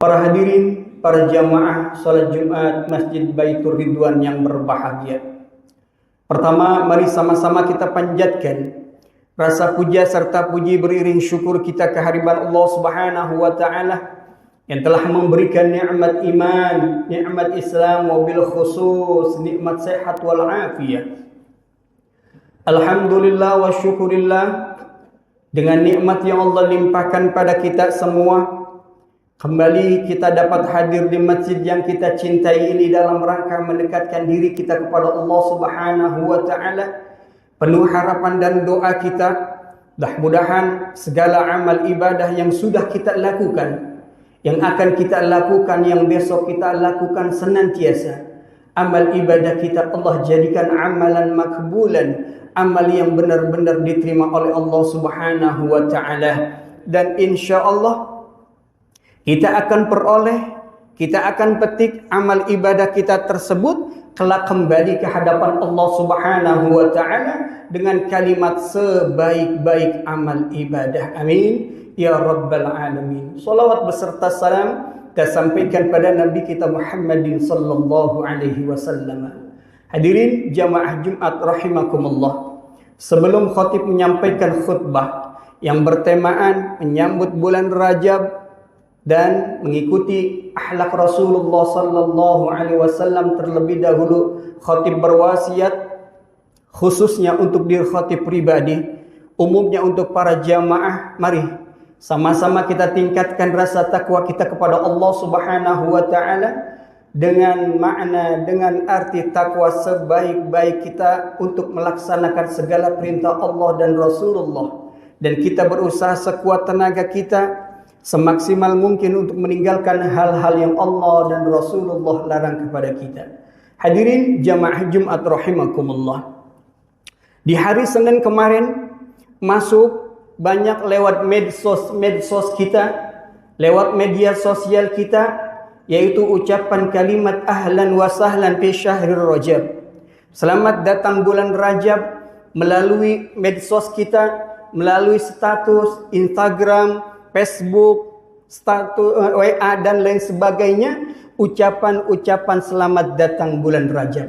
Para hadirin, para jamaah salat Jumat Masjid Baitur Ridwan yang berbahagia. Pertama, mari sama-sama kita panjatkan rasa puja serta puji beriring syukur kita kehadirat Allah Subhanahu wa taala yang telah memberikan nikmat iman, nikmat Islam, wabil khusus nikmat sehat wal afiyah. Alhamdulillah wa syukurillah, dengan nikmat yang Allah limpahkan pada kita semua, kembali kita dapat hadir di masjid yang kita cintai ini dalam rangka mendekatkan diri kita kepada Allah Subhanahu wa taala. Penuh harapan dan doa kita, mudah-mudahan segala amal ibadah yang sudah kita lakukan, yang akan kita lakukan, yang besok kita lakukan senantiasa, amal ibadah kita Allah jadikan amalan makbulan, amal yang benar-benar diterima oleh Allah Subhanahu wa taala. Dan insyaallah kita akan peroleh, kita akan petik amal ibadah kita tersebut kelak kembali ke hadapan Allah Subhanahu wa taala dengan kalimat sebaik-baik amal ibadah. Amin ya rabbal alamin. Salawat beserta salam kita sampaikan pada Nabi kita Muhammadin sallallahu alaihi wasallam. Hadirin jamaah Jumat rahimakumullah. Sebelum khatib menyampaikan khutbah yang bertemaan menyambut bulan Rajab dan mengikuti akhlak Rasulullah sallallahu alaihi wasallam, terlebih dahulu khatib berwasiat khususnya untuk diri khatib pribadi, umumnya untuk para jamaah, mari sama-sama kita tingkatkan rasa takwa kita kepada Allah Subhanahu wa taala dengan makna, dengan arti takwa sebaik-baik kita untuk melaksanakan segala perintah Allah dan Rasulullah, dan kita berusaha sekuat tenaga kita semaksimal mungkin untuk meninggalkan hal-hal yang Allah dan Rasulullah larang kepada kita. Hadirin jamaah Jumat rahimakumullah. Di hari Senin kemarin masuk banyak lewat medsos kita, lewat media sosial kita, yaitu ucapan kalimat ahlan wa sahlan fi syahril Rajab. Selamat datang bulan Rajab, melalui medsos kita, melalui status Instagram, Facebook, status WA dan lain sebagainya, ucapan-ucapan selamat datang bulan Rajab.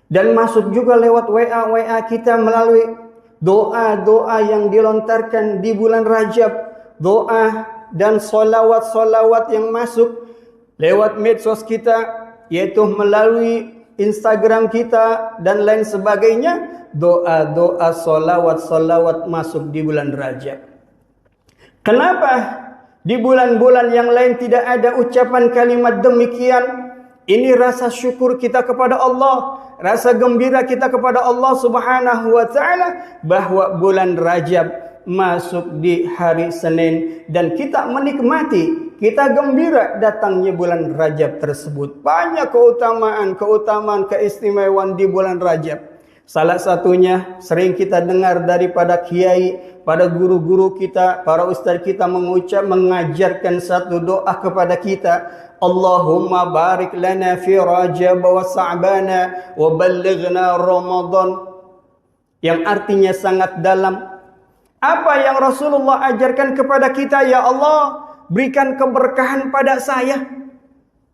Dan masuk juga lewat WA kita melalui doa-doa yang dilontarkan di bulan Rajab, doa dan solawat-solawat yang masuk lewat medsos kita, yaitu melalui Instagram kita dan lain sebagainya, doa-doa solawat-solawat masuk di bulan Rajab. Kenapa di bulan-bulan yang lain tidak ada ucapan kalimat demikian? Ini rasa syukur kita kepada Allah, rasa gembira kita kepada Allah Subhanahu wa taala bahwa bulan Rajab masuk di hari Senin dan kita menikmati, kita gembira datangnya bulan Rajab tersebut. Banyak keutamaan, keistimewaan di bulan Rajab. Salah satunya sering kita dengar daripada kiai, pada guru-guru kita, para ustaz kita mengajarkan satu doa kepada kita. Allahumma barik lana fi Rajab wa Sa'bana wa ballighna Ramadan. Yang artinya sangat dalam. Apa yang Rasulullah ajarkan kepada kita? Ya Allah, berikan keberkahan pada saya,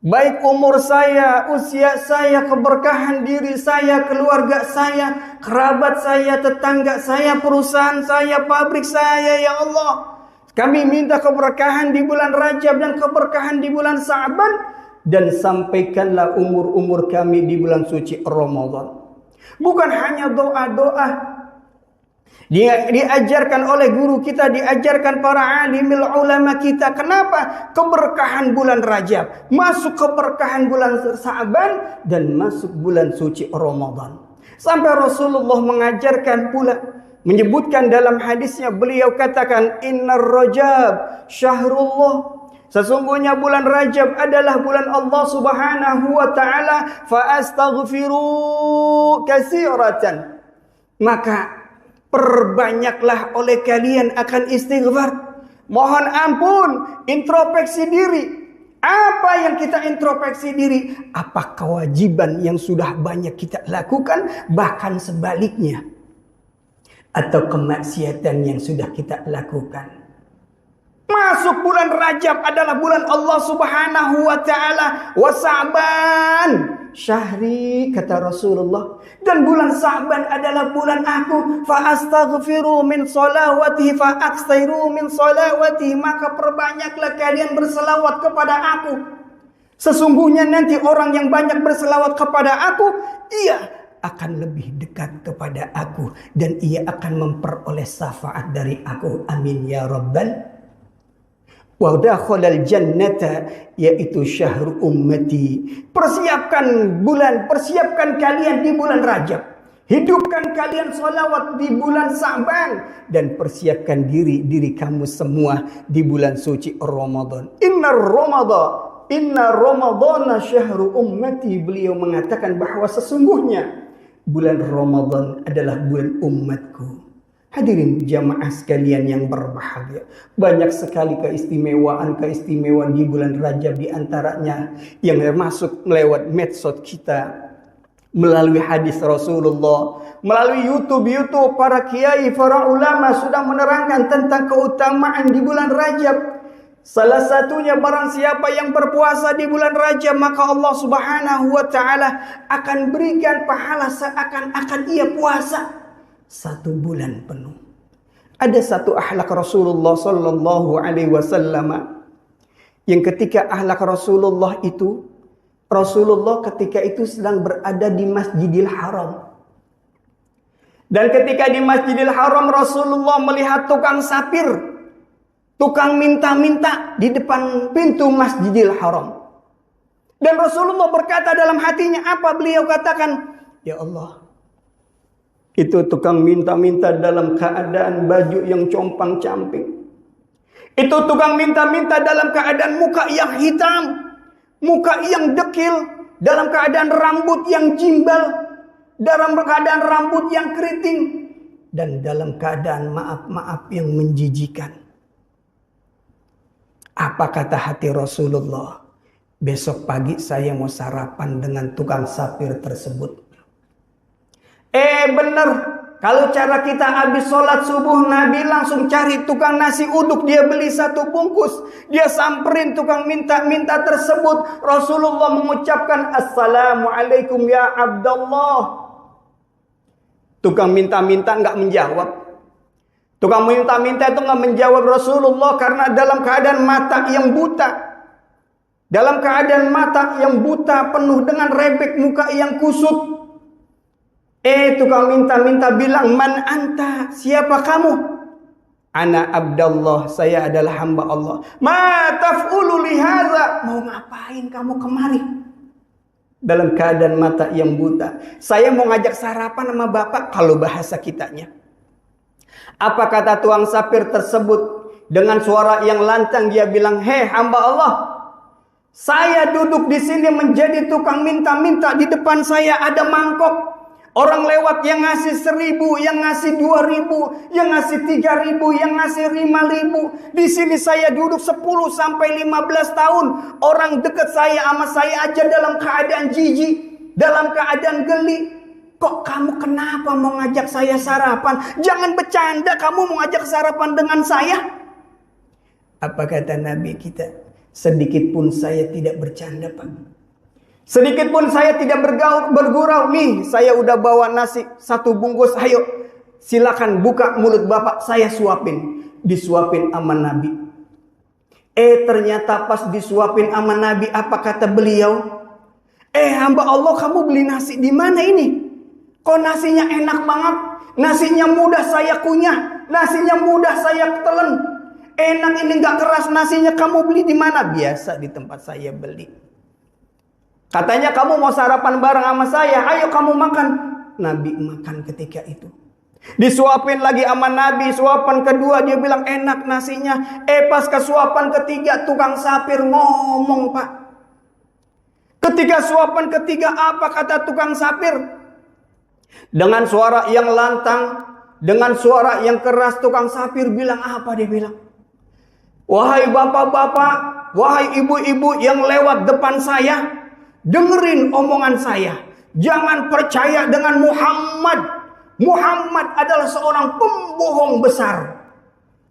baik umur saya, usia saya, keberkahan diri saya, keluarga saya, kerabat saya, tetangga saya, perusahaan saya, pabrik saya. Ya Allah, kami minta keberkahan di bulan Rajab dan keberkahan di bulan Sa'ban, dan sampaikanlah umur-umur kami di bulan suci Ramadan. Bukan hanya doa-doa, diajarkan oleh guru kita, diajarkan para alimil ulama kita. Kenapa? Keberkahan bulan Rajab, masuk keberkahan bulan Sa'ban, dan masuk bulan suci Ramadan. Sampai Rasulullah mengajarkan pula, menyebutkan dalam hadisnya, beliau katakan, innar Rajab syahrullah, sesungguhnya bulan Rajab adalah bulan Allah Subhanahu wa taala, fa astaghfiru katsiratan, maka perbanyaklah oleh kalian akan istighfar. Mohon ampun, introspeksi diri. Apa yang kita introspeksi diri? Apa kewajiban yang sudah banyak kita lakukan, bahkan sebaliknya, atau kemaksiatan yang sudah kita lakukan? Termasuk bulan Rajab adalah bulan Allah Subhanahu wa taala. Wa Sa'ban syahri, kata Rasulullah, dan bulan Sa'ban adalah bulan aku. Fa astaghfiru min salawatihi fa aktsiru min salawatihi, maka perbanyaklah kalian berselawat kepada aku. Sesungguhnya nanti orang yang banyak berselawat kepada aku, ia akan lebih dekat kepada aku dan ia akan memperoleh syafaat dari aku. Amin ya rabbal. Wa dakhalal jannata, yaitu syahr ummati. Persiapkan kalian di bulan Rajab. Hidupkan kalian salawat di bulan Sa'ban dan persiapkan diri kamu semua di bulan suci Ramadan. Inna Ramadana syahru ummati. Beliau mengatakan bahwa sesungguhnya bulan Ramadan adalah bulan umatku. Hadirin jamaah sekalian yang berbahagia, banyak sekali keistimewaan di bulan Rajab, di antaranya yang masuk lewat medsos kita, melalui hadis Rasulullah, melalui YouTube para kiai, para ulama sudah menerangkan tentang keutamaan di bulan Rajab. Salah satunya, barang siapa yang berpuasa di bulan Rajab, maka Allah Subhanahu wa taala akan berikan pahala seakan-akan ia puasa 1 bulan penuh. Ada satu akhlak Rasulullah sallallahu alaihi wasallam yang ketika akhlak Rasulullah ketika itu sedang berada di Masjidil Haram. Dan ketika di Masjidil Haram, Rasulullah melihat tukang sapir, tukang minta-minta di depan pintu Masjidil Haram. Dan Rasulullah berkata dalam hatinya, apa beliau katakan? Ya Allah, itu tukang minta-minta dalam keadaan baju yang compang-camping. Itu tukang minta-minta dalam keadaan muka yang hitam, muka yang dekil, dalam keadaan rambut yang jimbal, dalam keadaan rambut yang keriting, dan dalam keadaan maaf-maaf yang menjijikan. Apa kata hati Rasulullah? Besok pagi saya mau sarapan dengan tukang sapir tersebut. Benar. Kalau cara kita habis sholat subuh, Nabi langsung cari tukang nasi uduk. Dia beli 1 bungkus. Dia samperin tukang minta-minta tersebut. Rasulullah mengucapkan, Assalamualaikum ya Abdullah. Tukang minta-minta enggak menjawab. Tukang minta-minta itu enggak menjawab Rasulullah karena dalam keadaan mata yang buta. Dalam keadaan mata yang buta penuh dengan rebek muka yang kusut. Tukang minta-minta bilang, man anta, siapa kamu? Ana Abdullah, saya adalah hamba Allah. Ma taf'ulu lihadza, mau ngapain kamu kemari? Dalam keadaan mata yang buta. Saya mau ngajak sarapan sama bapak, kalau bahasa kitanya. Apa kata tukang sapir tersebut? Dengan suara yang lantang dia bilang, hei hamba Allah, saya duduk di sini menjadi tukang minta-minta, di depan saya ada mangkok. Orang lewat yang ngasih 1.000, yang ngasih 2.000, yang ngasih 3.000, yang ngasih 5.000. Di sini saya duduk 10 sampai 15 tahun. Orang dekat saya sama saya aja dalam keadaan jijik, dalam keadaan geli. Kok kamu kenapa mau ngajak saya sarapan? Jangan bercanda, kamu mau ngajak sarapan dengan saya? Apa kata Nabi kita? Sedikit pun saya tidak bercanda, Pak. Sedikit pun saya tidak bergurau. Nih, saya udah bawa nasi 1 bungkus. Ayo, silakan buka mulut bapak, saya suapin. Disuapin sama Nabi. Ternyata pas disuapin sama Nabi, apa kata beliau? Hamba Allah, kamu beli nasi di mana ini? Kok nasinya enak banget? Nasinya mudah saya kunyah, nasinya mudah saya telan. Enak ini, nggak keras nasinya. Kamu beli di mana? Biasa di tempat saya beli. Katanya kamu mau sarapan bareng sama saya, ayo kamu makan. Nabi makan ketika itu. Disuapin lagi sama Nabi, suapan kedua dia bilang enak nasinya. Pas ke suapan ketiga tukang sapir ngomong, Pak. Ketika suapan ketiga apa kata tukang sapir? Dengan suara yang lantang, dengan suara yang keras tukang sapir bilang apa dia bilang? Wahai bapak-bapak, wahai ibu-ibu yang lewat depan saya, dengerin omongan saya. Jangan percaya dengan Muhammad. Muhammad adalah seorang pembohong besar.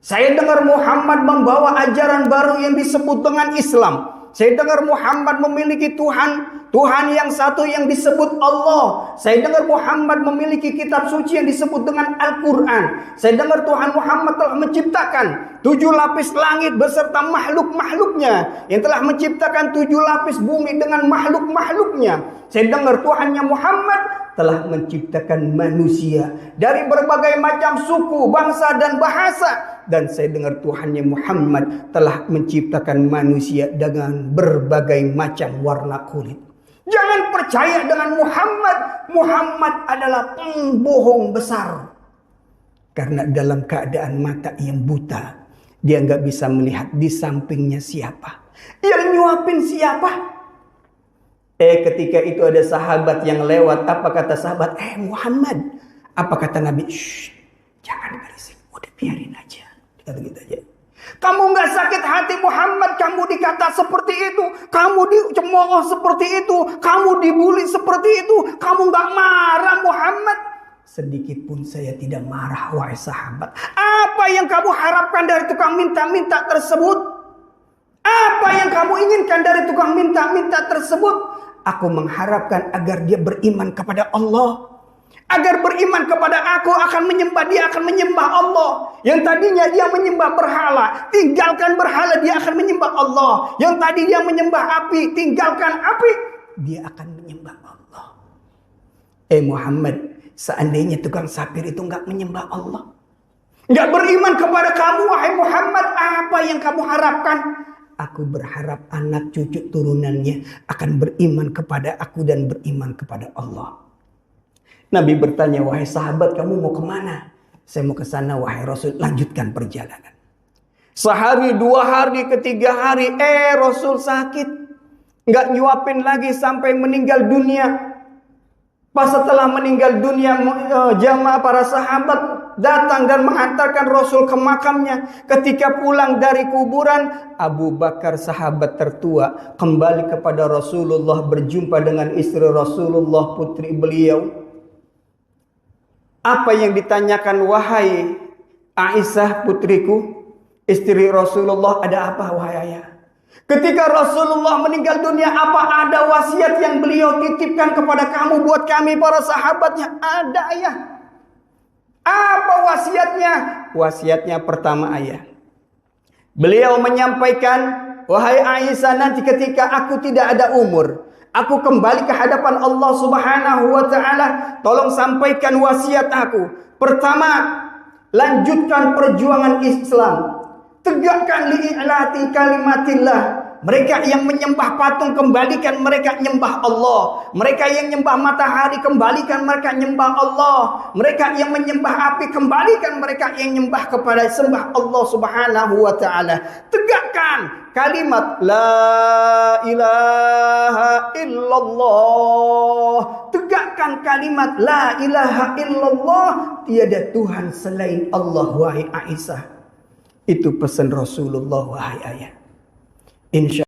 Saya dengar Muhammad membawa ajaran baru yang disebut dengan Islam. Saya dengar Muhammad memiliki Tuhan yang satu yang disebut Allah. Saya dengar Muhammad memiliki kitab suci yang disebut dengan Al-Quran. Saya dengar Tuhan Muhammad telah menciptakan 7 lapis langit beserta makhluk-makhluknya, yang telah menciptakan 7 lapis bumi dengan makhluk-makhluknya. Saya dengar Tuhannya Muhammad telah menciptakan manusia dari berbagai macam suku, bangsa, dan bahasa. Dan saya dengar Tuhannya Muhammad telah menciptakan manusia dengan berbagai macam warna kulit. Jangan percaya dengan Muhammad. Muhammad adalah pembohong besar. Karena dalam keadaan mata yang buta, dia nggak bisa melihat di sampingnya siapa. Yang nyuapin siapa? Ketika itu ada sahabat yang lewat. Apa kata sahabat? Muhammad. Apa kata Nabi? Shh, jangan berisik. Udah biarin aja. Kata gitu aja. Kamu nggak sakit hati Muhammad, kamu dikata seperti itu, kamu dicemooh seperti itu, kamu dibully seperti itu, kamu nggak marah Muhammad? Sedikit pun saya tidak marah, wahai sahabat. Apa yang kamu harapkan dari tukang minta-minta tersebut? Apa yang kamu inginkan dari tukang minta-minta tersebut? Aku mengharapkan agar dia beriman kepada Allah. Agar beriman kepada aku, akan menyembah dia, akan menyembah Allah. Yang tadinya dia menyembah berhala, tinggalkan berhala, dia akan menyembah Allah. Yang tadi dia menyembah api, tinggalkan api, dia akan menyembah Allah. Muhammad, seandainya tukang sapir itu enggak menyembah Allah, enggak beriman kepada kamu, wahai Muhammad, apa yang kamu harapkan? Aku berharap anak cucu turunannya akan beriman kepada aku dan beriman kepada Allah. Nabi bertanya, wahai sahabat, kamu mau kemana? Saya mau ke sana, wahai Rasul. Lanjutkan perjalanan. Sehari, 2 hari, ketiga hari, Rasul sakit. Nggak nyuapin lagi sampai meninggal dunia. Pas setelah meninggal dunia, jamaah para sahabat datang dan mengantarkan Rasul ke makamnya. Ketika pulang dari kuburan, Abu Bakar sahabat tertua kembali kepada Rasulullah, berjumpa dengan istri Rasulullah, putri beliau. Apa yang ditanyakan, wahai Aisyah putriku, istri Rasulullah, ada apa wahai ayah? Ketika Rasulullah meninggal dunia, apa ada wasiat yang beliau titipkan kepada kamu buat kami para sahabatnya? Ada ayah. Apa wasiatnya? Wasiatnya pertama ayah, beliau menyampaikan, wahai Aisyah, nanti ketika aku tidak ada umur, aku kembali ke hadapan Allah Subhanahu wa ta'ala, tolong sampaikan wasiat aku. Pertama, lanjutkan perjuangan Islam. Tegakkan li'ilati kalimatillah. Mereka yang menyembah patung, kembalikan mereka nyembah Allah. Mereka yang nyembah matahari, kembalikan mereka nyembah Allah. Mereka yang menyembah api, kembalikan mereka yang nyembah kepada sembah Allah Subhanahu wa ta'ala. Tegakkan kalimat la ilaha illallah. Tegakkan kalimat la ilaha illallah. Tiada Tuhan selain Allah, wahai Aisyah. Itu pesan Rasulullah, wahai ayah. Insya